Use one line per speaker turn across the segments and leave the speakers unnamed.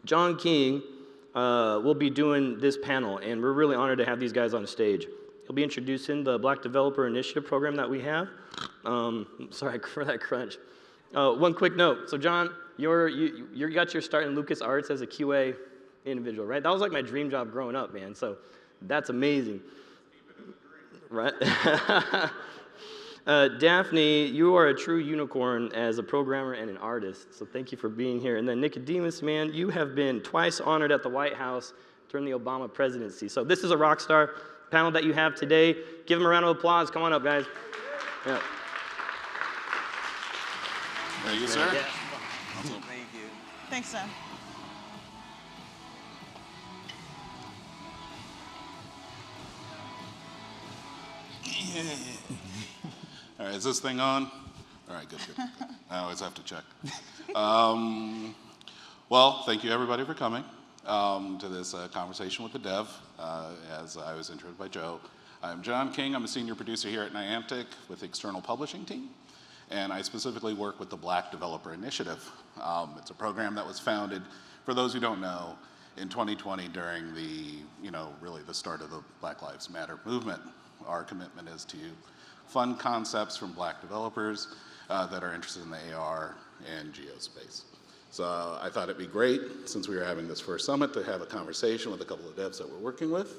John King will be doing this panel, and we're really honored to have these guys on stage. He'll be introducing the Black Developer Initiative program that we have. Sorry for that crunch. One quick note. So John, you got your start in LucasArts as a QA individual, right? That was like my dream job growing up, man. So that's amazing. Right? Daphne, you are a true unicorn as a programmer and an artist, so thank you for being here. And then Nicodemus, man, you have been twice honored at the White House during the Obama presidency. So this is a rock star panel that you have today. Give them a round of applause. Come on up, guys. Yeah.
Thank you, sir.
Yeah.
Thank you. Thanks, Sam.
Yeah. All right, is this thing on? All right, good. I always have to check. Well, thank you everybody for coming to this conversation with the dev, as I was introduced by Joe. I'm John King. I'm a senior producer here at Niantic with the external publishing team, and I specifically work with the Black Developer Initiative. It's a program that was founded, for those who don't know, in 2020 during the, really the start of the Black Lives Matter movement. Our commitment is to fund concepts from Black developers that are interested in the AR and geospace. So I thought it'd be great, since we were having this first summit, to have a conversation with a couple of devs that we're working with.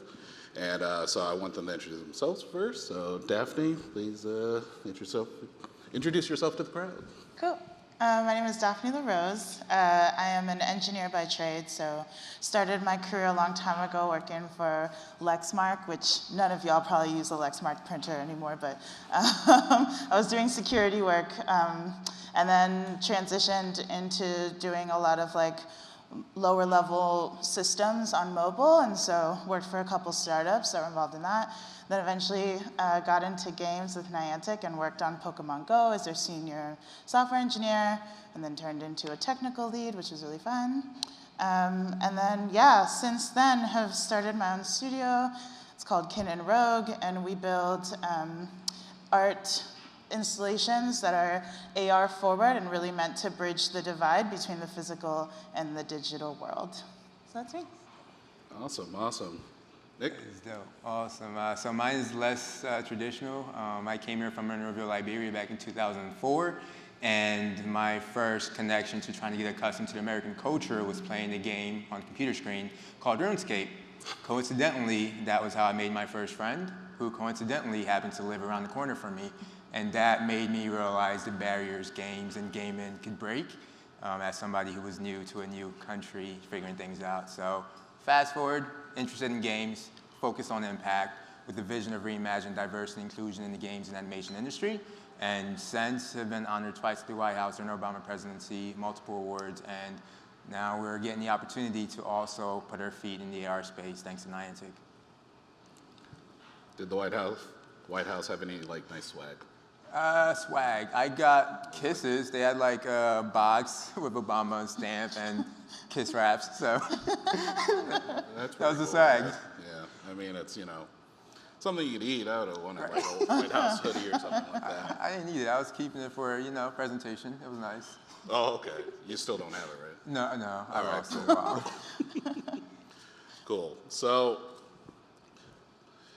And so I want them to introduce themselves first. So Daphne, please introduce yourself to the crowd.
Cool. My name is Daphne Larose. I am an engineer by trade, so started my career a long time ago working for Lexmark, which none of y'all probably use a Lexmark printer anymore, but I was doing security work, and then transitioned into doing a lot of like lower level systems on mobile, and so worked for a couple startups that were involved in that. Then eventually got into games with Niantic and worked on Pokemon Go as their senior software engineer, and then turned into a technical lead, which was really fun. And then, yeah, since then have started my own studio. It's called Kin and Rogue, and we build art installations that are AR forward and really meant to bridge the divide between the physical and the digital world. So that's me.
Awesome, awesome. Nick?
That is dope. Awesome. So mine is less traditional. I came here from Monrovia, Liberia back in 2004, and my first connection to trying to get accustomed to the American culture was playing a game on the computer screen called RuneScape. Coincidentally, that was how I made my first friend, who coincidentally happened to live around the corner from me, and that made me realize the barriers games and gaming could break as somebody who was new to a new country, figuring things out. So fast forward, interested in games, focused on impact, with the vision of reimagining diversity and inclusion in the games and animation industry. And since have been honored twice at the White House during the Obama presidency, multiple awards, and now we're getting the opportunity to also put our feet in the AR space thanks to Niantic.
Did the White House have any nice swag?
Swag. I got kisses. They had like a box with Obama stamp and kiss wraps. So
That's
that was the
cool.
swag.
Yeah, I mean it's something you could eat out of one of like a White House hoodie or something like that.
I didn't need it. I was keeping it for presentation. It was nice.
Oh, okay. You still don't have it, right?
No. I
All
lost it. Wow.
Cool. So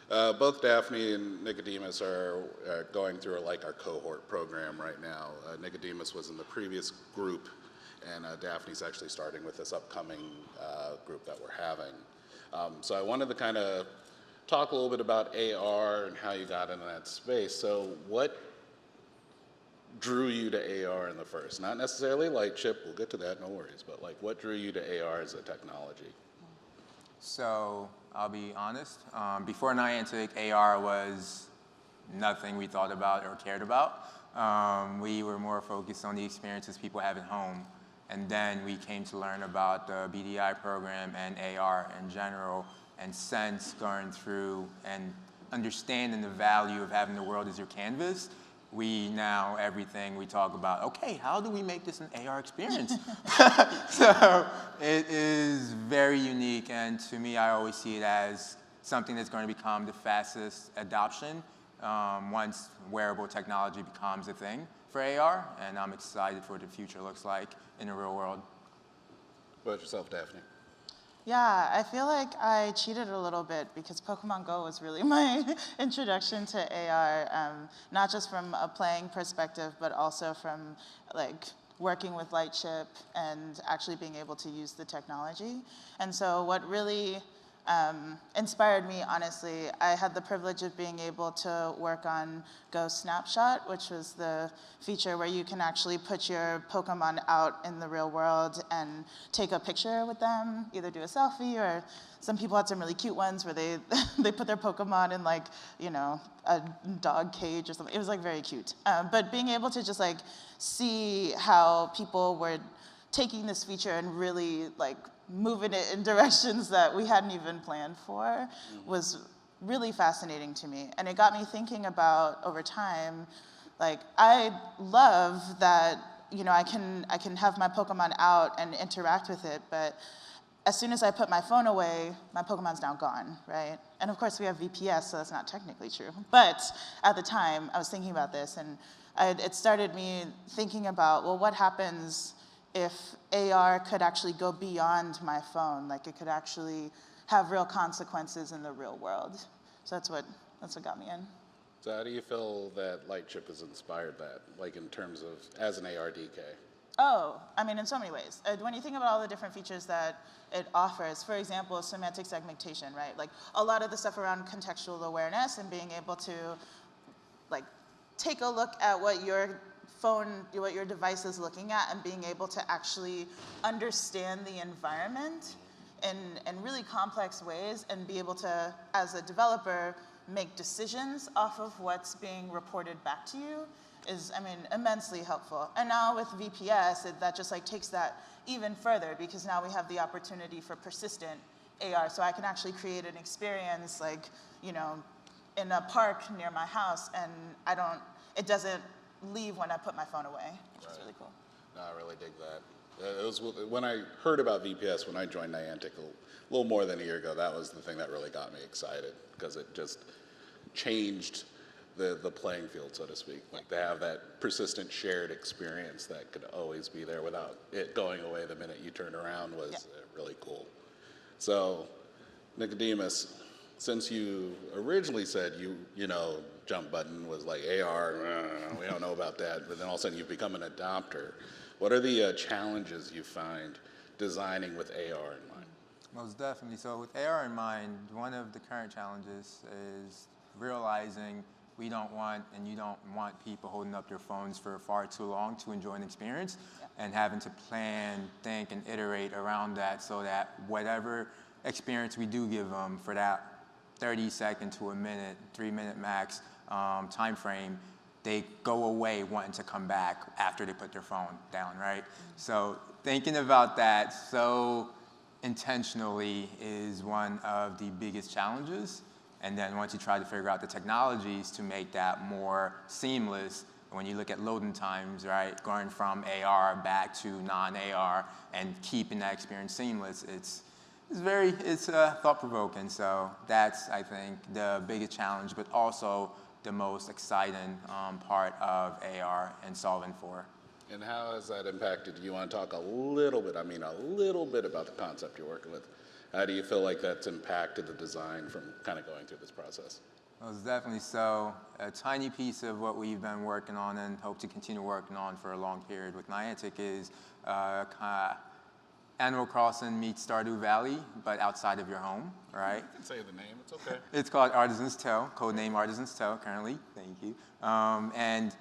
both Daphne and Nicodemus are going through our cohort program right now. Nicodemus was in the previous group, and Daphne's actually starting with this upcoming group that we're having. So I wanted to kind of talk a little bit about AR and how you got into that space. So what drew you to AR in the first? Not necessarily Lightship, we'll get to that, no worries, but what drew you to AR as a technology?
So I'll be honest. Before Niantic, AR was nothing we thought about or cared about. We were more focused on the experiences people have at home. And then we came to learn about the BDI program and AR in general. And since going through and understanding the value of having the world as your canvas, everything we talk about, okay, how do we make this an AR experience? So it is very unique, and to me, I always see it as something that's going to become the fastest adoption once wearable technology becomes a thing for AR, and I'm excited for what the future looks like in the real world.
What about yourself, Daphne?
Yeah, I feel like I cheated a little bit because Pokemon Go was really my introduction to AR, not just from a playing perspective, but also from like working with Lightship and actually being able to use the technology. And so what really inspired me, honestly, I had the privilege of being able to work on Go Snapshot, which was the feature where you can actually put your Pokemon out in the real world and take a picture with them, either do a selfie, or some people had some really cute ones where they they put their Pokemon in like, you know, a dog cage or something. It was like very cute. But being able to just like see how people were taking this feature and really like moving it in directions that we hadn't even planned for was really fascinating to me. And it got me thinking about, over time, like, I love that, you know, I can have my Pokemon out and interact with it, but as soon as I put my phone away, my Pokemon's now gone, right? And of course we have VPS, so that's not technically true. But at the time, I was thinking about this, and it started me thinking about, well, what happens if AR could actually go beyond my phone? Like, it could actually have real consequences in the real world. So that's what got me in.
So how do you feel that Lightship has inspired that, like in terms of as an ARDK?
Oh, I mean, in so many ways. When you think about all the different features that it offers, for example, semantic segmentation, right? Like, a lot of the stuff around contextual awareness and being able to, like, take a look at what your device is looking at and being able to actually understand the environment in really complex ways and be able to, as a developer, make decisions off of what's being reported back to you is, I mean, immensely helpful. And now with VPS, that just like takes that even further, because now we have the opportunity for persistent AR. So I can actually create an experience like, you know, in a park near my house, and it doesn't leave when I put my phone away, which is really cool.
No, I really dig that. It was when I heard about VPS when I joined Niantic a little more than a year ago. That was the thing that really got me excited, because it just changed the playing field, so to speak. Like, to have that persistent shared experience that could always be there without it going away the minute you turn around was really cool. So, Nicodemus, since you originally said you know, jump button was like AR, we don't know about that, but then all of a sudden you've become an adopter. What are the challenges you find designing with AR in mind?
Most definitely. So with AR in mind, one of the current challenges is realizing we don't want, and you don't want people holding up their phones for far too long to enjoy an experience, and having to plan, think, and iterate around that so that whatever experience we do give them for that 30-second to a minute, 3-minute max time frame, they go away wanting to come back after they put their phone down, right? So thinking about that so intentionally is one of the biggest challenges. And then once you try to figure out the technologies to make that more seamless, when you look at loading times, right, going from AR back to non-AR and keeping that experience seamless, it's thought-provoking. So that's, I think, the biggest challenge, but also the most exciting part of AR and solving for.
And how has that impacted? You want to talk a little bit about the concept you're working with. How do you feel like that's impacted the design from kind of going through this process?
Most definitely. So a tiny piece of what we've been working on and hope to continue working on for a long period with Niantic is Animal Crossing meets Stardew Valley, but outside of your home, right?
You can say the name, it's okay.
It's called Artisan's Tale, codename Artisan's Tale currently, thank you. And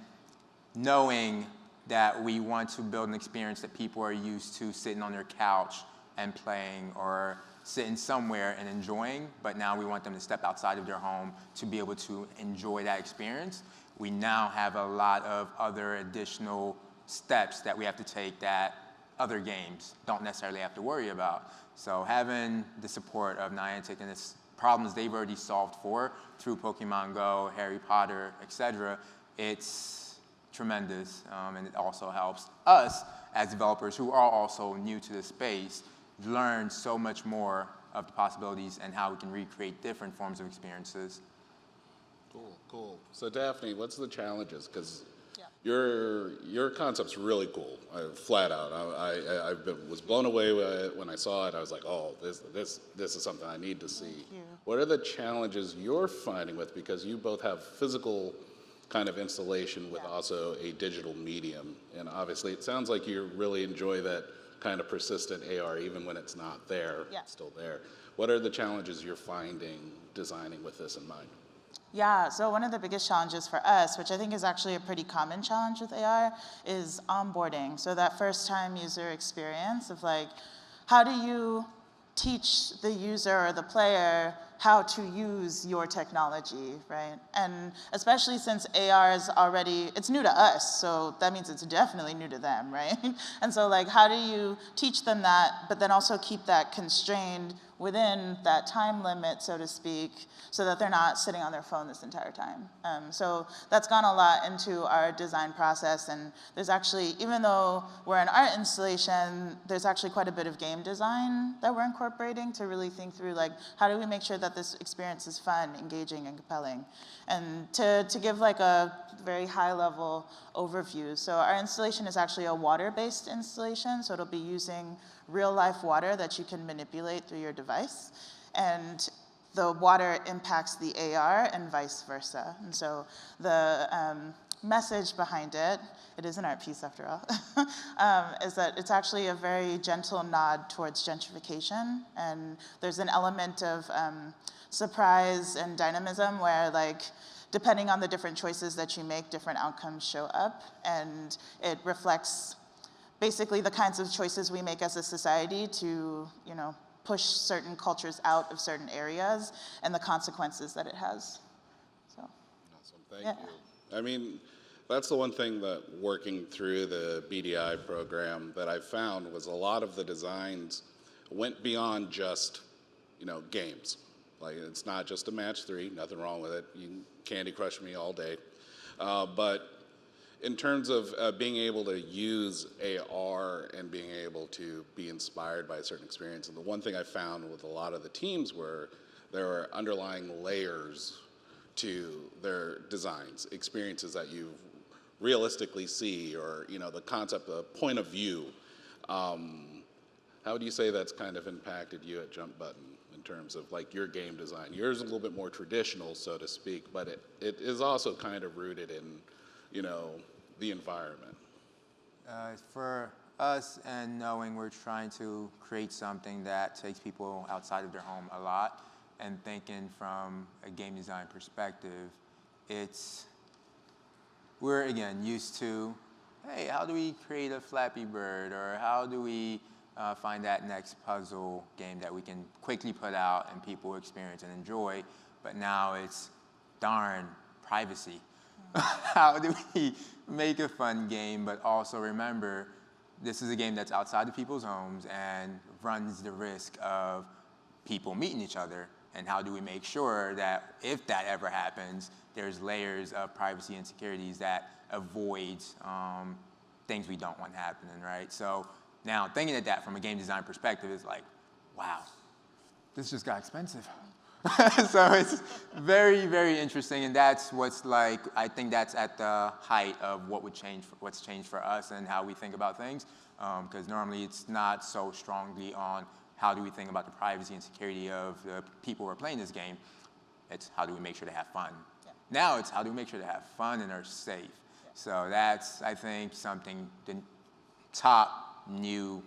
knowing that we want to build an experience that people are used to sitting on their couch and playing, or sitting somewhere and enjoying, but now we want them to step outside of their home to be able to enjoy that experience. We now have a lot of other additional steps that we have to take that other games don't necessarily have to worry about. So having the support of Niantic and its problems they've already solved for through Pokemon Go, Harry Potter, etc., it's tremendous, and it also helps us as developers who are also new to the space learn so much more of the possibilities and how we can recreate different forms of experiences.
Cool. So Daphne, what's the challenges? Because Your concept's really cool, flat out. Was blown away when I saw it. I was like, oh, this is something I need to see.
Thank you.
What are the challenges you're finding with, because you both have physical kind of installation with also a digital medium, and obviously it sounds like you really enjoy that kind of persistent AR, even when it's not there,
Yeah.
it's still there. What are the challenges you're finding designing with this in mind?
Yeah, so one of the biggest challenges for us, which I think is actually a pretty common challenge with AR, is onboarding. So that first time user experience of like, how do you teach the user or the player how to use your technology, right? And especially since AR is already, it's new to us, so that means it's definitely new to them, right? And so like, how do you teach them that, but then also keep that constrained within that time limit, so to speak, so that they're not sitting on their phone this entire time. So that's gone a lot into our design process, and there's actually, even though we're an art installation, there's actually quite a bit of game design that we're incorporating to really think through like, how do we make sure that this experience is fun, engaging, and compelling? And to give like a very high level overview, so our installation is actually a water-based installation, so it'll be using real life water that you can manipulate through your device. And the water impacts the AR and vice versa. And so the message behind it, it is an art piece after all, is that it's actually a very gentle nod towards gentrification. And there's an element of surprise and dynamism where like, depending on the different choices that you make, different outcomes show up. And it reflects basically the kinds of choices we make as a society to, push certain cultures out of certain areas and the consequences that it has. So.
Awesome, thank you. I mean, that's the one thing that working through the BDI program that I found was a lot of the designs went beyond just, games. Like, it's not just a match 3, nothing wrong with it. You can Candy Crush me all day. But in terms of being able to use AR and being able to be inspired by a certain experience, and the one thing I found with a lot of the teams were there were underlying layers to their designs, experiences that you realistically see, or the concept, the point of view. How would you say that's kind of impacted you at Jump Button in terms of like your game design? Yours is a little bit more traditional, so to speak, but it is also kind of rooted in the environment.
For us, and knowing we're trying to create something that takes people outside of their home a lot, and thinking from a game design perspective, we're again used to, hey, how do we create a Flappy Bird, or how do we find that next puzzle game that we can quickly put out and people experience and enjoy, but now it's, darn, privacy. How do we make a fun game, but also remember this is a game that's outside of people's homes and runs the risk of people meeting each other? And how do we make sure that if that ever happens, there's layers of privacy and securities that avoids things we don't want happening, right? So now thinking of that from a game design perspective is like, wow, this just got expensive. So it's very, very interesting, and that's what's like, I think that's at the height of what's changed for us and how we think about things, because normally it's not so strongly on how do we think about the privacy and security of the people who are playing this game. It's how do we make sure to have fun. Yeah. Now it's how do we make sure to have fun and are safe. Yeah. So that's, I think, something, the top new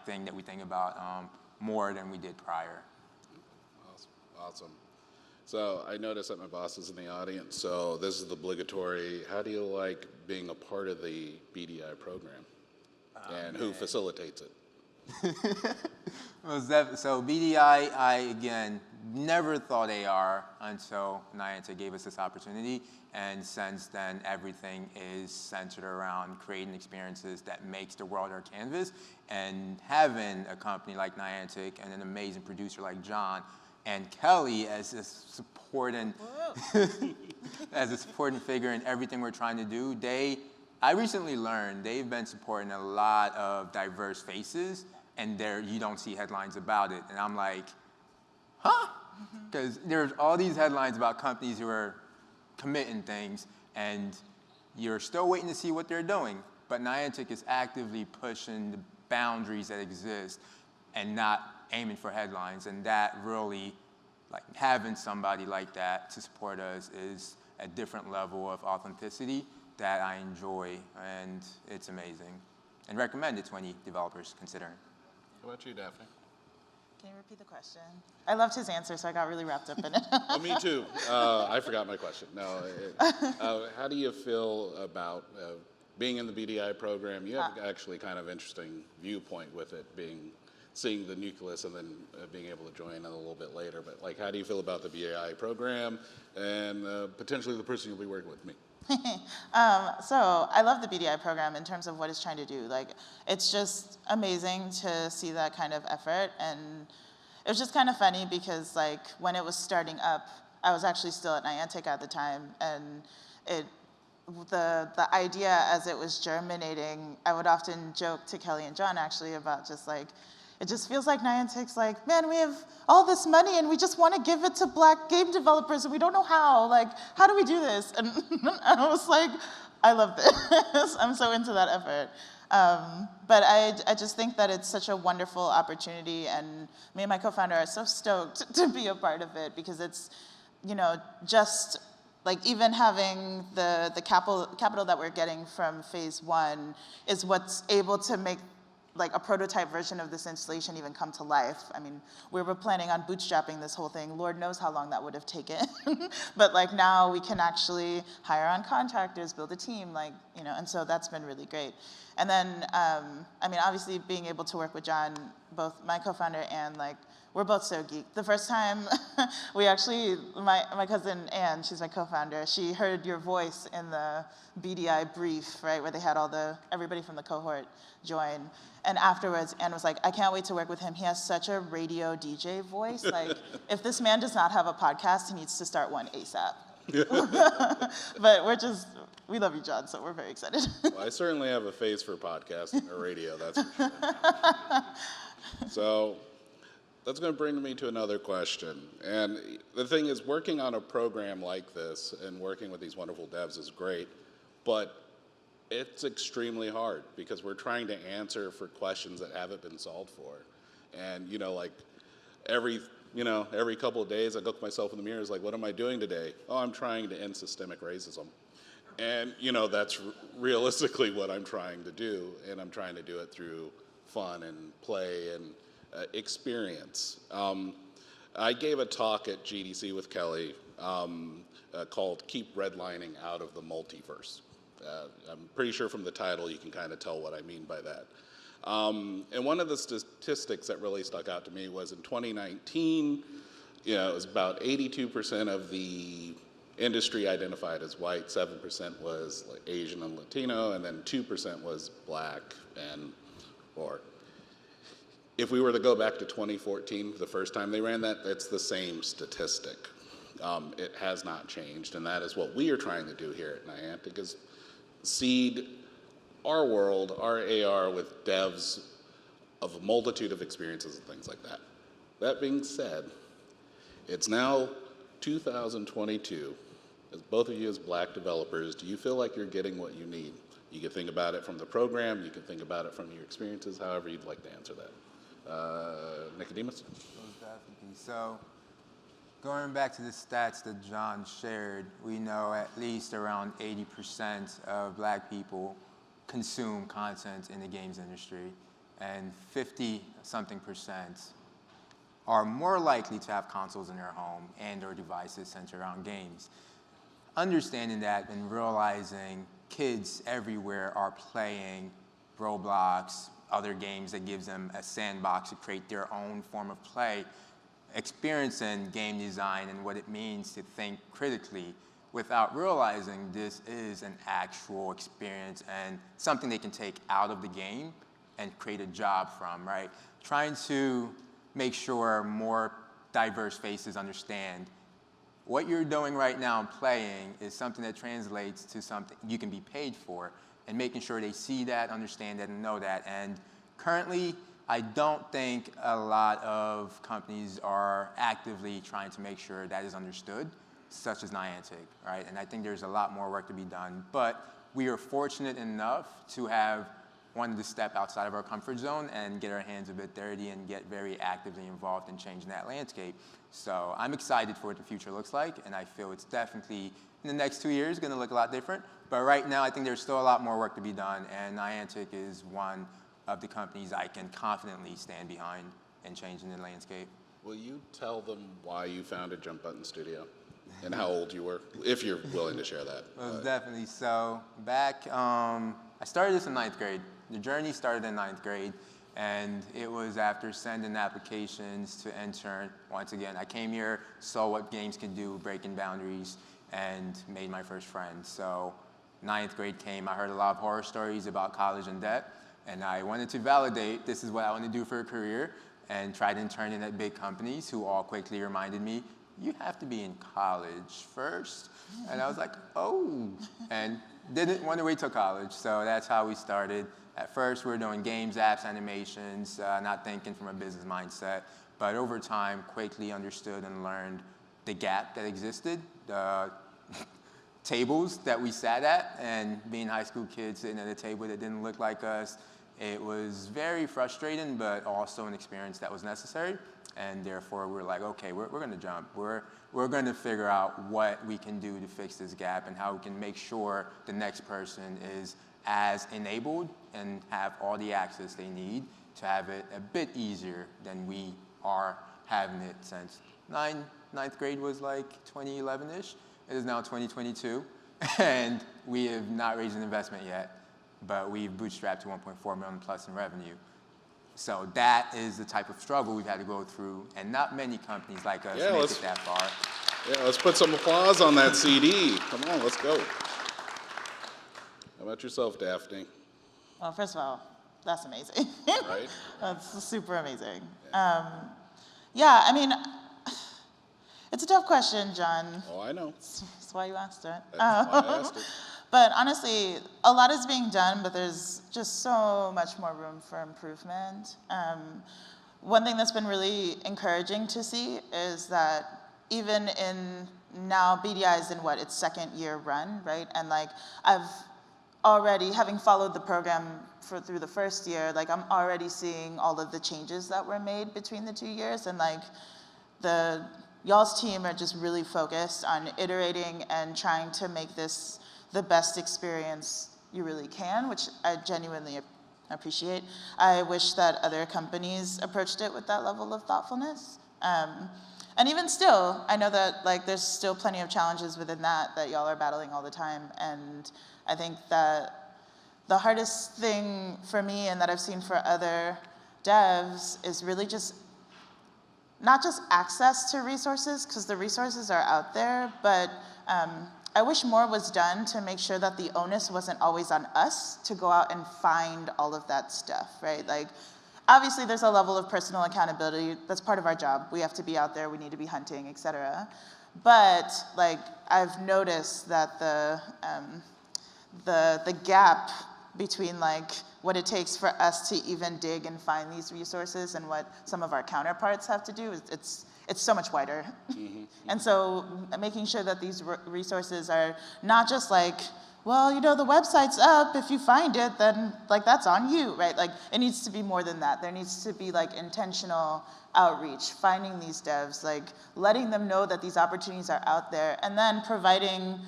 thing that we think about more than we did prior.
Awesome. So I noticed that my boss is in the audience, so this is the obligatory. How do you like being a part of the BDI program? And who facilitates it?
So BDI, I, again, never thought AR until Niantic gave us this opportunity. And since then, everything is centered around creating experiences that makes the world our canvas. And having a company like Niantic and an amazing producer like John and Kelly as a supporting figure in everything we're trying to do, I recently learned they've been supporting a lot of diverse faces, and you don't see headlines about it. And I'm like, huh? Because there's all these headlines about companies who are committing things, and you're still waiting to see what they're doing, but Niantic is actively pushing the boundaries that exist and not aiming for headlines. And that really, like having somebody like that to support us is a different level of authenticity that I enjoy, and it's amazing. And recommend it to any developers considering.
How about you, Daphne?
Can you repeat the question? I loved his answer, so I got really wrapped up in it.
Oh, me too. I forgot my question. No, how do you feel about being in the BDI program? You have actually kind of interesting viewpoint with it, seeing the nucleus and then being able to join a little bit later. But like, how do you feel about the BDI program and potentially the person you'll be working with, me?
So I love the BDI program in terms of what it's trying to do. Like, it's just amazing to see that kind of effort. And it was just kind of funny because like when it was starting up, I was actually still at Niantic at the time, and the idea as it was germinating, I would often joke to Kelly and John actually about just like, it just feels like Niantic's like, man, we have all this money and we just want to give it to Black game developers and we don't know how. Like, how do we do this? And I was like, I love this. I'm so into that effort. But I just think that it's such a wonderful opportunity, and me and my co-founder are so stoked to be a part of it because it's, you know, just like even having the capital that we're getting from phase 1 is what's able to make like a prototype version of this installation even come to life. I mean, we were planning on bootstrapping this whole thing. Lord knows how long that would have taken. But like now we can actually hire on contractors, build a team, like, you know, and so that's been really great. And then, I mean, obviously being able to work with John, both my co-founder and like, we're both so geeked. The first time we actually, my cousin Anne, she's my co-founder, she heard your voice in the BDI brief, right, where they had everybody from the cohort join. And afterwards, Anne was like, I can't wait to work with him. He has such a radio DJ voice. Like, if this man does not have a podcast, he needs to start one ASAP. But we love you, John, so we're very excited.
Well, I certainly have a face for podcasting or radio, that's for sure. So that's going to bring me to another question. And the thing is, working on a program like this and working with these wonderful devs is great, but it's extremely hard because we're trying to answer for questions that haven't been solved for. And, you know, like every couple of days I look myself in the mirror, it's like, what am I doing today? Oh, I'm trying to end systemic racism. And, you know, that's realistically what I'm trying to do, and I'm trying to do it through fun and play and experience. I gave a talk at GDC with Kelly called Keep Redlining Out of the Multiverse. I'm pretty sure from the title you can kind of tell what I mean by that. And one of the statistics that really stuck out to me was in 2019, you know, it was about 82% of the industry identified as white, 7% was like Asian and Latino, and then 2% was Black and or. If we were to go back to 2014, the first time they ran that, it's the same statistic. It has not changed, and that is what we are trying to do here at Niantic, is seed our world, our AR, with devs of a multitude of experiences and things like that. That being said, it's now 2022. As both of you as Black developers, do you feel like you're getting what you need? You can think about it from the program, you can think about it from your experiences, however you'd like to answer that. Nicodemus?
So, going back to the stats that John shared, we know at least around 80% of Black people consume content in the games industry, and 50-something% are more likely to have consoles in their home and or devices centered around games. Understanding that and realizing kids everywhere are playing Roblox, other games that gives them a sandbox to create their own form of play, experiencing game design and what it means to think critically without realizing this is an actual experience and something they can take out of the game and create a job from, right? Trying to make sure more diverse faces understand what you're doing right now and playing is something that translates to something you can be paid for, and making sure they see that, understand that, and know that. And currently, I don't think a lot of companies are actively trying to make sure that is understood, such as Niantic, right? And I think there's a lot more work to be done. But we are fortunate enough to have wanted to step outside of our comfort zone and get our hands a bit dirty and get very actively involved in changing that landscape. So I'm excited for what the future looks like, and I feel it's definitely, in the next 2 years, going to look a lot different. But right now, I think there's still a lot more work to be done, and Niantic is one of the companies I can confidently stand behind in changing the landscape.
Will you tell them why you founded Jump Button Studio and how old you were, if you're willing to share that?
Most definitely. So back, I started this in 9th grade. The journey started in 9th grade, and it was after sending applications to intern. Once again, I came here, saw what games can do, breaking boundaries, and made my first friend. So 9th grade came, I heard a lot of horror stories about college and debt, and I wanted to validate this is what I want to do for a career, and tried interning at big companies who all quickly reminded me, you have to be in college first. And I was like, oh, and didn't want to wait till college, so that's how we started. At first, we were doing games, apps, animations, not thinking from a business mindset, but over time, quickly understood and learned the gap that existed, the tables that we sat at, and being high school kids sitting at a table that didn't look like us, it was very frustrating, but also an experience that was necessary. And therefore, we're like, okay, we're going to jump. We're going to figure out what we can do to fix this gap and how we can make sure the next person is as enabled and have all the access they need to have it a bit easier than we are having it since 9th grade was like 2011-ish. It is now 2022, and we have not raised an investment yet, but we've bootstrapped to 1.4 million plus in revenue. So that is the type of struggle we've had to go through, and not many companies like us make it that far.
Yeah, let's put some applause on that CD. Come on, let's go. How about yourself, Daphne?
Well, first of all, that's amazing.
Right?
That's super amazing. Yeah, I mean, it's a tough question, John.
Oh, I know.
That's why you asked it.
That's why I asked it.
But honestly, a lot is being done, but there's just so much more room for improvement. One thing that's been really encouraging to see is that even in now BDI is in its second year run, right? And like I've already, having followed the program through the first year, like I'm already seeing all of the changes that were made between the 2 years, and like y'all's team are just really focused on iterating and trying to make this the best experience you really can, which I genuinely appreciate. I wish that other companies approached it with that level of thoughtfulness. And even still, I know that like there's still plenty of challenges within that y'all are battling all the time. And I think that the hardest thing for me and that I've seen for other devs is really just not just access to resources, because the resources are out there, but I wish more was done to make sure that the onus wasn't always on us to go out and find all of that stuff, right? Like, obviously there's a level of personal accountability. That's part of our job. We have to be out there, we need to be hunting, et cetera. But like, I've noticed that the gap between like what it takes for us to even dig and find these resources and what some of our counterparts have to do, it's so much wider. Mm-hmm. And so making sure that these resources are not just like, well, you know, the website's up, if you find it, then like that's on you, right? Like it needs to be more than that. There needs to be like intentional outreach, finding these devs, like letting them know that these opportunities are out there, and then providing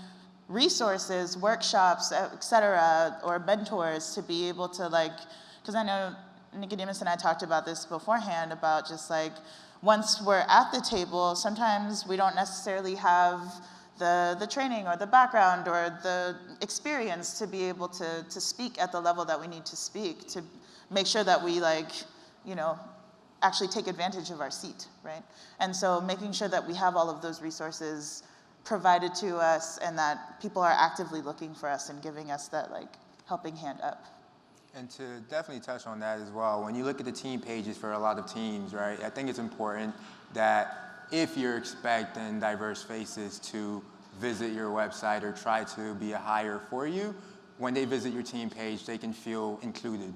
resources, workshops, et cetera, or mentors to be able to like, because I know Nicodemus and I talked about this beforehand about just like, once we're at the table, sometimes we don't necessarily have the training or the background or the experience to be able to speak at the level that we need to speak, to make sure that we like, you know, actually take advantage of our seat, right? And so making sure that we have all of those resources provided to us and that people are actively looking for us and giving us that like helping hand up.
And to definitely touch on that as well, when you look at the team pages for a lot of teams, right, I think it's important that if you're expecting diverse faces to visit your website or try to be a hire for you, when they visit your team page, they can feel included,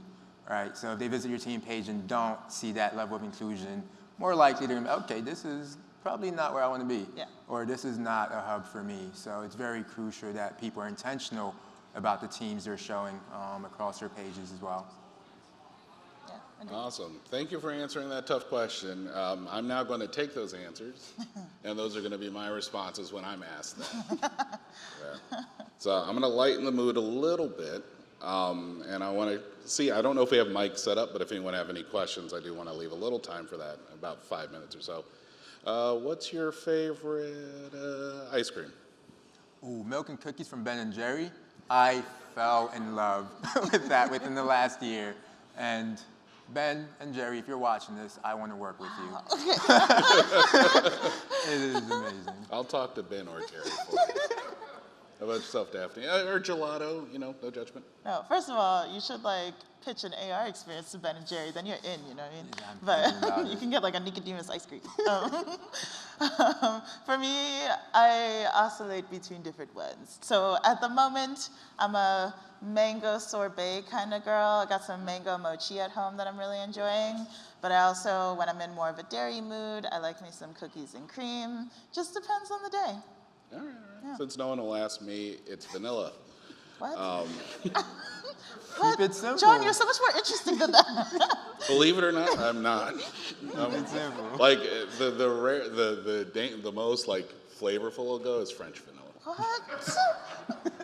right? So if they visit your team page and don't see that level of inclusion, more likely they're gonna be, okay, this is probably not where I wanna be, yeah. Or this is not a hub for me. So it's very crucial that people are intentional about the teams they're showing across their pages as well.
Yeah, agreed.
Awesome. Thank you for answering that tough question. I'm now going to take those answers, and those are going to be my responses when I'm asked them. Yeah. So I'm going to lighten the mood a little bit, and I want to see, I don't know if we have mics set up, but if anyone have any questions, I do want to leave a little time for that, about 5 minutes or so. What's your favorite ice cream?
Ooh, milk and cookies from Ben & Jerry. I fell in love with that within the last year. And Ben and Jerry, if you're watching this, I want to work with you. It is amazing.
I'll talk to Ben or Jerry for you. How about yourself, Daphne? Or gelato, no judgment.
No, first of all, you should like pitch an AR experience to Ben and Jerry, then you're in, you know what I mean?
Yeah, I'm thinking about
But you
it.
can get like a Nicodemus ice cream. For me, I oscillate between different ones. So at the moment, I'm a mango sorbet kind of girl. I got some mango mochi at home that I'm really enjoying. But I also, when I'm in more of a dairy mood, I like me some cookies and cream. Just depends on the day.
All right.
Yeah.
Since no one will ask me, it's vanilla.
What?
Keep it simple.
John, you're so much more interesting than that.
Believe it or not, I'm not.
It's simple.
Like the most like flavorful will go is French vanilla.
What?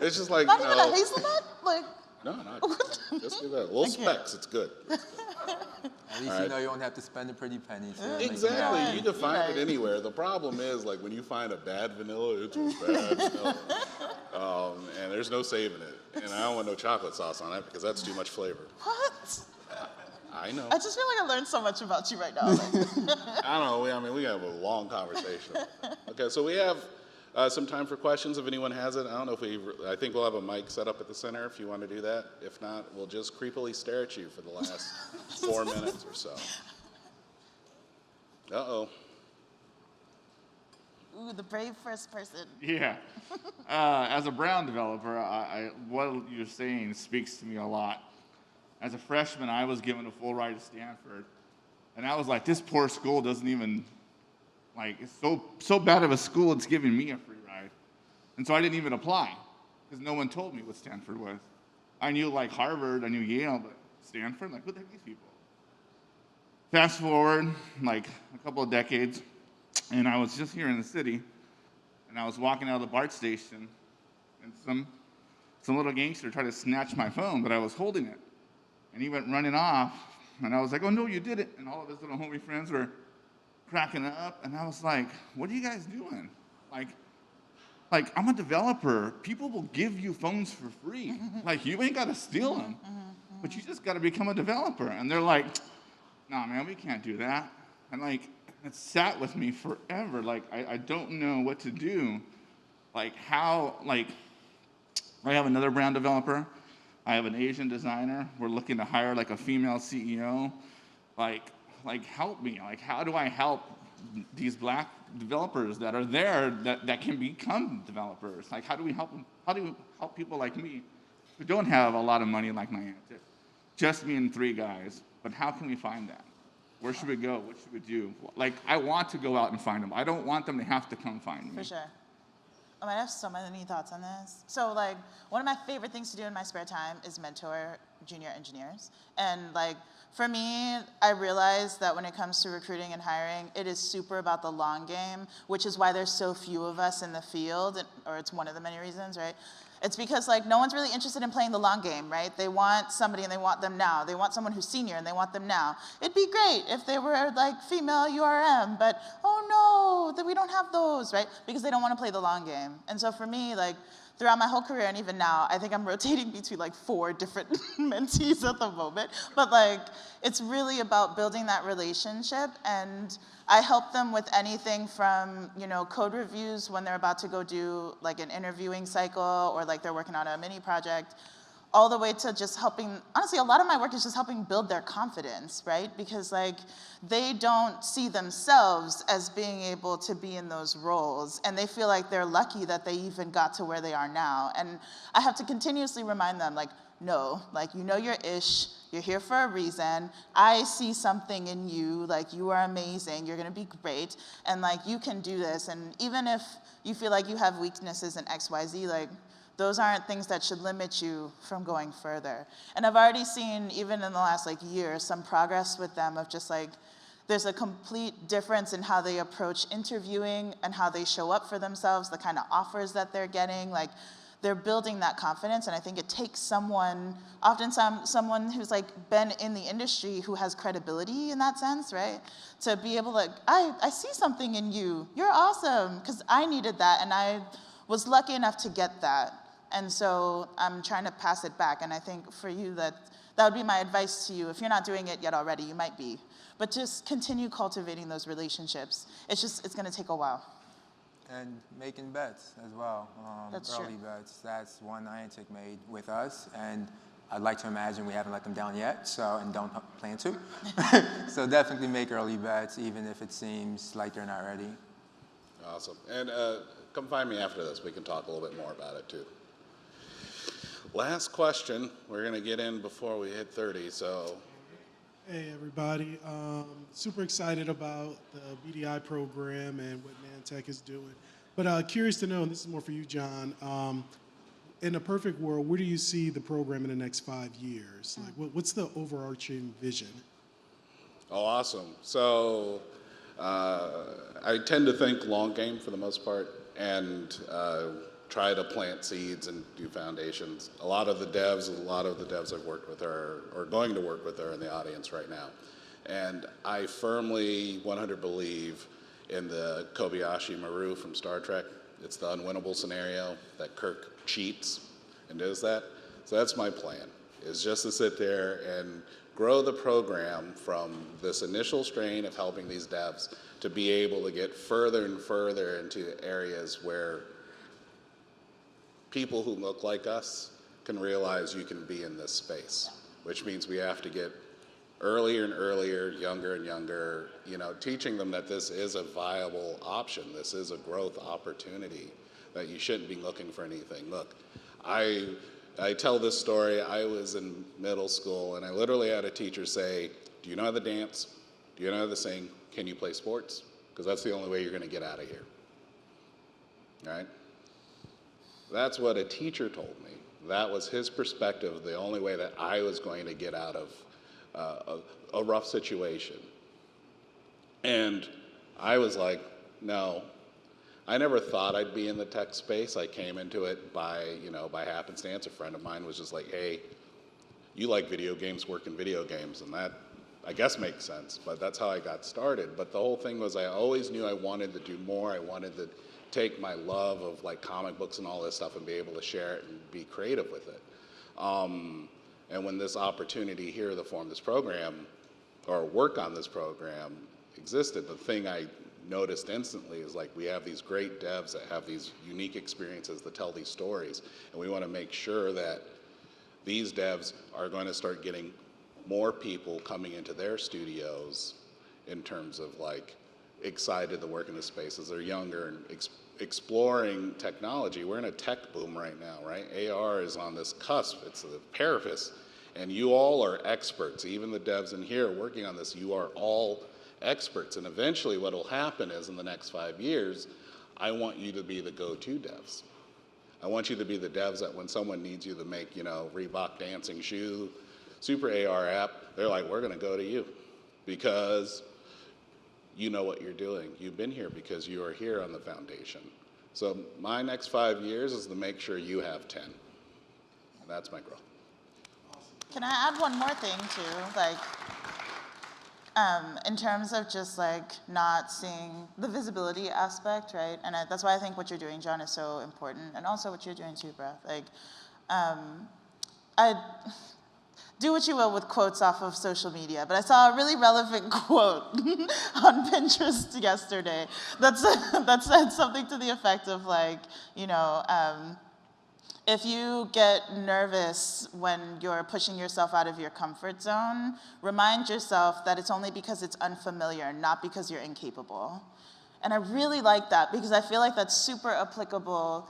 It's just like
Not even a hazelnut? Like,
no, not just give that. Little specks, it's good.
At least
All right.
you know you don't have to spend a pretty penny to make it
Exactly,
happen.
you can find
Right.
it anywhere. The problem is like when you find a bad vanilla, it's a bad vanilla, and there's no saving it. And I don't want no chocolate sauce on it because that's too much flavor.
what?
I know.
I just feel like I learned so much about you right now. Like,
I don't know. I mean, we have a long conversation. Okay, so we have some time for questions if anyone has it. I don't know if I think we'll have a mic set up at the center if you want to do that. If not, we'll just creepily stare at you for the last 4 minutes or so. Uh-oh.
ooh, the brave first person.
Yeah. As a Brown developer, what you're saying speaks to me a lot. As a freshman, I was given a full ride to Stanford, and I was like, this poor school doesn't even, like, it's so bad of a school, it's giving me a free ride. And so I didn't even apply, because no one told me what Stanford was. I knew, like, Harvard, I knew Yale, but Stanford, like, who the heck are these people? Fast forward, like, a couple of decades, and I was just here in the city, and I was walking out of the BART station, and some little gangster tried to snatch my phone, but I was holding it. And he went running off, and I was like, oh, no, you did it. And all of his little homie friends were cracking up, and I was like, what are you guys doing? Like I'm a developer. People will give you phones for free. Like, you ain't got to steal them, but you just got to become a developer. And they're like, nah, man, we can't do that. And, like, it sat with me forever. Like, I don't know what to do. Like, how, like, I have another Brown developer. I have an Asian designer. We're looking to hire like a female CEO. Like help me. Like, how do I help these black developers that are there that can become developers? Like, how do we help them? How do we help people like me who don't have a lot of money like my aunt did? Just me and 3 guys. But how can we find that? Where should we go? What should we do? Like, I want to go out and find them. I don't want them to have to come find me.
For sure. Oh, I have so many thoughts on this. So, like, one of my favorite things to do in my spare time is mentor junior engineers. And, like, for me, I realize that when it comes to recruiting and hiring, it is super about the long game, which is why there's so few of us in the field, or it's one of the many reasons, right? It's because, like, no one's really interested in playing the long game, right? They want somebody and they want them now. They want someone who's senior and they want them now. It'd be great if they were, like, female URM, but, oh no, that we don't have those, right? Because they don't want to play the long game. And so for me, like, throughout my whole career and even now, I think I'm rotating between, like, 4 different mentees at the moment. But, like, it's really about building that relationship, and I help them with anything from, you know, code reviews when they're about to go do like an interviewing cycle, or like they're working on a mini project, all the way to just helping. Honestly, a lot of my work is just helping build their confidence, right? Because, like, they don't see themselves as being able to be in those roles, and they feel like they're lucky that they even got to where they are now. And I have to continuously remind them, like, no, like, you know your ish, you're here for a reason, I see something in you, like, you are amazing, you're gonna be great, and, like, you can do this. And even if you feel like you have weaknesses in XYZ, like, those aren't things that should limit you from going further. And I've already seen, even in the last year, some progress with them of just there's a complete difference in how they approach interviewing and how they show up for themselves, the kind of offers that they're getting. They're building that confidence, and I think it takes someone, often someone who's been in the industry who has credibility in that sense, right? To be able to, I see something in you, you're awesome, because I needed that, and I was lucky enough to get that. And so I'm trying to pass it back, and I think for you that would be my advice to you. If you're not doing it yet already, you might be. But just continue cultivating those relationships. It's gonna take a while.
And making bets as well.
That's
early
true.
bets. That's one Niantic made with us, and I'd like to imagine we haven't let them down yet, and don't plan to. So definitely make early bets, even if it seems like they're not ready.
Awesome. And come find me after this. We can talk a little bit more about it too. Last question. We're going to get in before we hit 30, so.
Hey everybody, super excited about the BDI program and what Niantic is doing. But curious to know, and this is more for you, John, in a perfect world, where do you see the program in the next 5 years? What's the overarching vision?
Oh, awesome. So I tend to think long game for the most part, and try to plant seeds and do foundations. A lot of the devs I've worked with are going to work with are in the audience right now. And I firmly 100 believe in the Kobayashi Maru from Star Trek. It's the unwinnable scenario that Kirk cheats and does that. So that's my plan, is just to sit there and grow the program from this initial strain of helping these devs to be able to get further and further into areas where people who look like us can realize you can be in this space, which means we have to get earlier and earlier, younger and younger, teaching them that this is a viable option. This is a growth opportunity, that you shouldn't be looking for anything. Look, I tell this story. I was in middle school, and I literally had a teacher say, do you know how to dance? Do you know how to sing? Can you play sports? Because that's the only way you're going to get out of here. All right? That's what a teacher told me. That was his perspective, the only way that I was going to get out of a rough situation. And I was like, no. I never thought I'd be in the tech space. I came into it by happenstance. A friend of mine was just like, hey, you like video games, work in video games. And that, I guess, makes sense. But that's how I got started. But the whole thing was I always knew I wanted to do more. I wanted to take my love of comic books and all this stuff and be able to share it and be creative with it. And when this opportunity here to form this program or work on this program existed, the thing I noticed instantly is we have these great devs that have these unique experiences that tell these stories, and we want to make sure that these devs are going to start getting more people coming into their studios in terms of excited to work in this space as they're younger and exploring technology. We're in a tech boom right now, right? AR is on this cusp. It's the precipice, and you all are experts. Even the devs in here working on this, you are all experts. And eventually what will happen is in the next 5 years, I want you to be the go-to devs. I want you to be the devs that when someone needs you to make, Reebok dancing shoe, super AR app, they're like, we're going to go to you because you know what you're doing. You've been here because you are here on the foundation. So my next 5 years is to make sure you have 10. And that's my growth.
Can I add one more thing too? In terms of just not seeing the visibility aspect, right? And that's why I think what you're doing, John, is so important, and also what you're doing too, Breath. I do what you will with quotes off of social media, but I saw a really relevant quote on Pinterest yesterday that said something to the effect of if you get nervous when you're pushing yourself out of your comfort zone, remind yourself that it's only because it's unfamiliar, not because you're incapable. And I really like that because I feel like that's super applicable,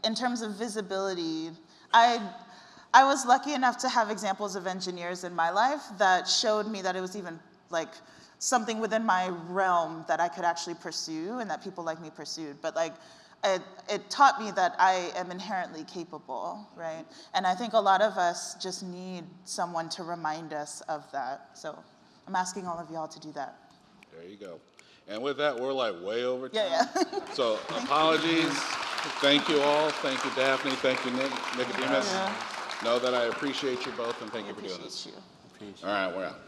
in terms of visibility. I was lucky enough to have examples of engineers in my life that showed me that it was even something within my realm that I could actually pursue and that people like me pursued. But it taught me that I am inherently capable, right? And I think a lot of us just need someone to remind us of that. So I'm asking all of y'all to do that.
There you go. And with that, we're like way over time.
Yeah, yeah.
So apologies. Thank you all. Thank you, Daphne. Thank you, Nicodemus.
Yeah.
Know that I appreciate you both, and thank you for doing this.
Appreciate you.
All right, we're out.